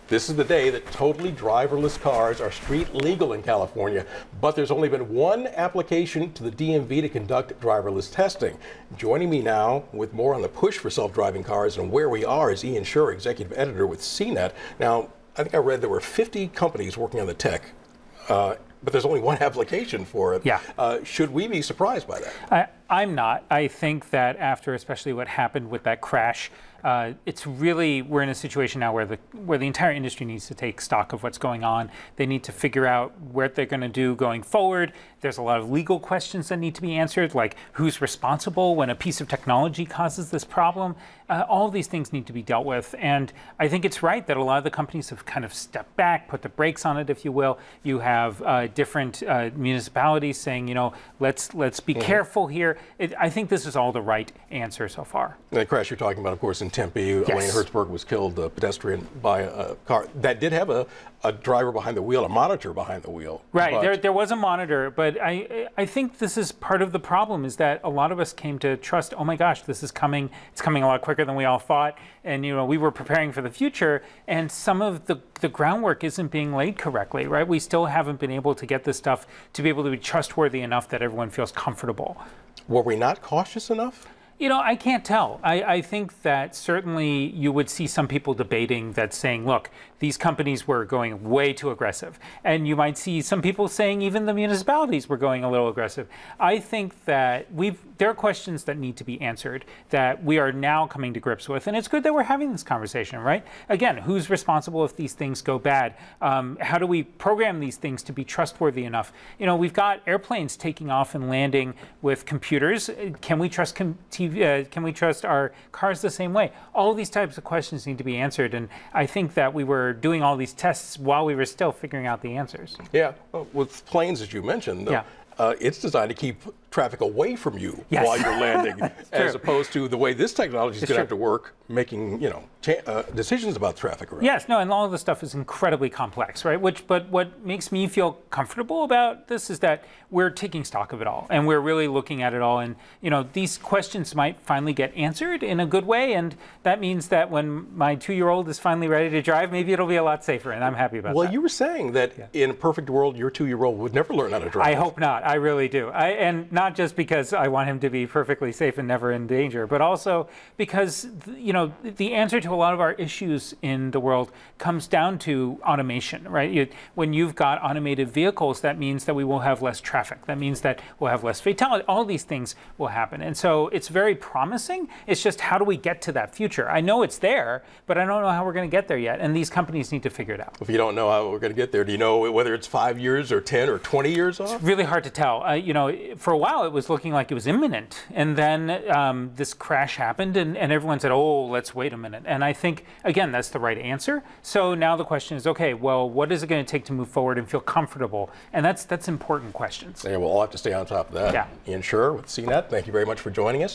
This is the day that totally driverless cars are street legal in California, but there's only been one application to the DMV to conduct driverless testing. Joining me now with more on the push for self-driving cars and where we are is Ian Scher, executive editor with CNET. Now, I think I read there were 50 companies working on the tech, but there's only one application for it. Yeah. Should we be surprised by that? I'm not. I think that after especially what happened with that crash, it's really, we're in a situation now where the entire industry needs to take stock of what's going on. They need to figure out what they're going to do going forward. There's a lot of legal questions that need to be answered, like who's responsible when a piece of technology causes this problem. All of these things need to be dealt with. And I think it's right that a lot of the companies have kind of stepped back, put the brakes on it, if you will. You have different municipalities saying, you know, let's be careful here. I think this is all the right answer so far. The crash you're talking about, of course, in Tempe, yes. Elaine Hertzberg was killed, a pedestrian, by a car that did have a driver behind the wheel, a monitor behind the wheel. Right, there was a monitor, but I think this is part of the problem, is that a lot of us came to trust, oh my gosh, this is coming, it's coming a lot quicker than we all thought, and you know, we were preparing for the future, and some of the groundwork isn't being laid correctly, right? We still haven't been able to get this stuff to be able to be trustworthy enough that everyone feels comfortable. Were we not cautious enough? You know, I can't tell. I think that certainly you would see some people debating that, saying, look, these companies were going way too aggressive. And you might see some people saying even the municipalities were going a little aggressive. I think that there are questions that need to be answered that we are now coming to grips with. And it's good that we're having this conversation, right? Again, who's responsible if these things go bad? How do we program these things to be trustworthy enough? You know, we've got airplanes taking off and landing with computers. Can we trust can we trust our cars the same way? All these types of questions need to be answered, and I think that we were doing all these tests while we were still figuring out the answers. Yeah, well, with planes, as you mentioned, yeah. It's designed to keep traffic away from you yes. while you're landing, as opposed to the way this technology is going to have to work, making decisions about traffic around. Yes, no, and all of this stuff is incredibly complex, right? But what makes me feel comfortable about this is that we're taking stock of it all, and we're really looking at it all, and you know, these questions might finally get answered in a good way, and that means that when my 2-year-old is finally ready to drive, maybe it'll be a lot safer, and I'm happy about that. Well, you were saying that in a perfect world, your 2-year-old would never learn how to drive. I hope not. I really do. And not just because I want him to be perfectly safe and never in danger, but also because, you know, the answer to a lot of our issues in the world comes down to automation, right? When you've got automated vehicles, that means that we will have less traffic. That means that we'll have less fatality. All these things will happen. And so it's very promising. It's just, how do we get to that future? I know it's there, but I don't know how we're going to get there yet. And these companies need to figure it out. If you don't know how we're going to get there, do you know whether it's 5 years or 10 or 20 years off? It's really hard to tell. You know, for a while it was looking like it was imminent, and then this crash happened, and everyone said, oh, let's wait a minute. And I think, again, that's the right answer. So now the question is, okay, well, what is it going to take to move forward and feel comfortable? And that's important questions. Yeah, we'll all have to stay on top of that. Yeah. Ian Scher with CNET, thank you very much for joining us.